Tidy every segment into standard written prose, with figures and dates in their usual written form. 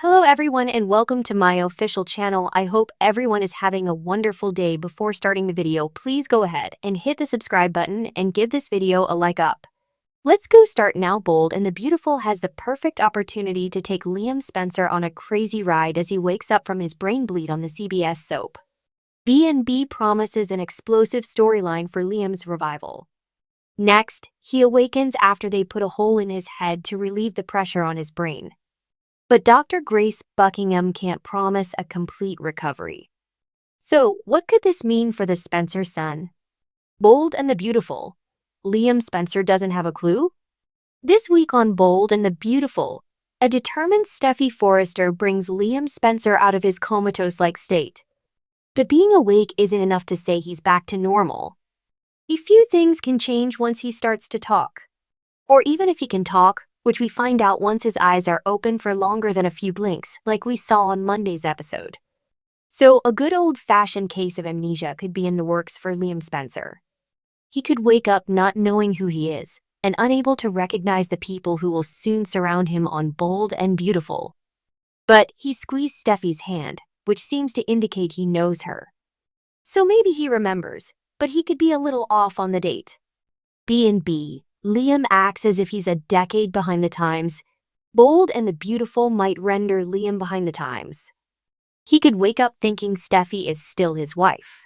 Hello everyone and welcome to my official channel. I hope everyone is having a wonderful day. Before starting the video, please go ahead and hit the subscribe button and give this video a like up. Let's go start now. Bold and the Beautiful has the perfect opportunity to take Liam Spencer on a crazy ride as he wakes up from his brain bleed on the CBS soap. B&B promises an explosive storyline for Liam's revival. Next, he awakens after they put a hole in his head to relieve the pressure on his brain. But Dr. Grace Buckingham can't promise a complete recovery. So, what could this mean for the Spencer son? Bold and the Beautiful. Liam Spencer doesn't have a clue? This week on Bold and the Beautiful, a determined Steffi Forrester brings Liam Spencer out of his comatose-like state. But being awake isn't enough to say he's back to normal. A few things can change once he starts to talk. Or even if he can talk, which we find out once his eyes are open for longer than a few blinks, like we saw on Monday's episode. So a good old-fashioned case of amnesia could be in the works for Liam Spencer. He could wake up not knowing who he is, and unable to recognize the people who will soon surround him on Bold and Beautiful. But he squeezed Steffi's hand, which seems to indicate he knows her. So maybe he remembers, but he could be a little off on the date. B&B. Liam acts as if he's a decade behind the times. Bold and the Beautiful might render Liam behind the times. He could wake up thinking Steffi is still his wife.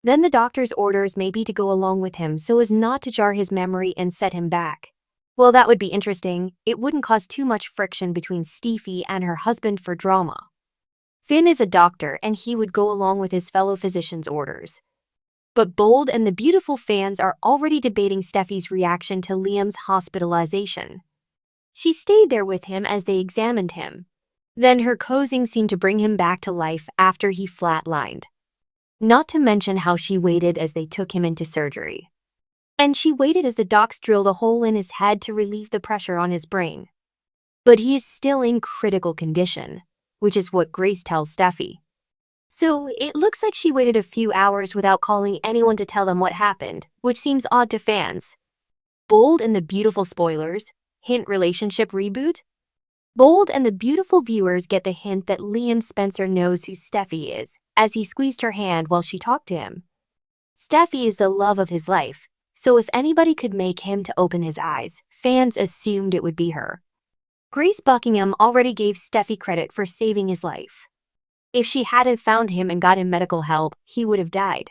Then the doctor's orders may be to go along with him so as not to jar his memory and set him back. Well, that would be interesting. It wouldn't cause too much friction between Steffi and her husband for drama. Finn is a doctor and he would go along with his fellow physician's orders. But Bold and the Beautiful fans are already debating Steffi's reaction to Liam's hospitalization. She stayed there with him as they examined him. Then her coaxing seemed to bring him back to life after he flatlined. Not to mention how she waited as they took him into surgery. And she waited as the docs drilled a hole in his head to relieve the pressure on his brain. But he is still in critical condition, which is what Grace tells Steffi. So it looks like she waited a few hours without calling anyone to tell them what happened, which seems odd to fans. Bold and the Beautiful spoilers, hint relationship reboot? Bold and the Beautiful viewers get the hint that Liam Spencer knows who Steffi is, as he squeezed her hand while she talked to him. Steffi is the love of his life, so if anybody could make him to open his eyes, fans assumed it would be her. Grace Buckingham already gave Steffi credit for saving his life. If she hadn't found him and got him medical help, he would have died.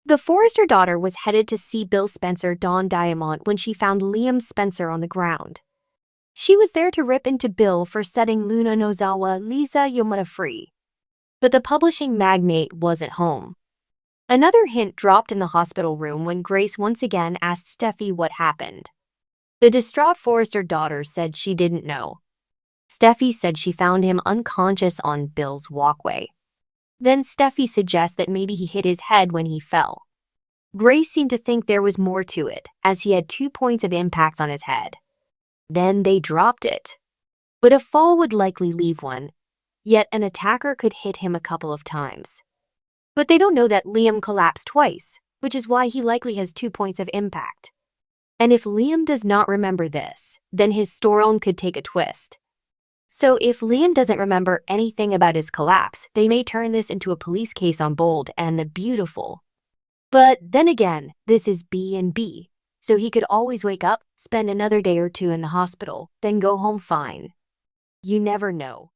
The Forrester daughter was headed to see Bill Spencer Dawn Diamond when she found Liam Spencer on the ground. She was there to rip into Bill for setting Luna Nozawa Lisa Yamada free. But the publishing magnate wasn't home. Another hint dropped in the hospital room when Grace once again asked Steffi what happened. The distraught Forrester daughter said she didn't know. Steffi said she found him unconscious on Bill's walkway. Then Steffi suggests that maybe he hit his head when he fell. Grace seemed to think there was more to it, as he had 2 points of impacts on his head. Then they dropped it. But a fall would likely leave one, yet an attacker could hit him a couple of times. But they don't know that Liam collapsed twice, which is why he likely has 2 points of impact. And if Liam does not remember this, then his storyline could take a twist. So if Liam doesn't remember anything about his collapse, they may turn this into a police case on Bold and the Beautiful. But then again, this is B&B, so he could always wake up, spend another day or two in the hospital, then go home fine. You never know.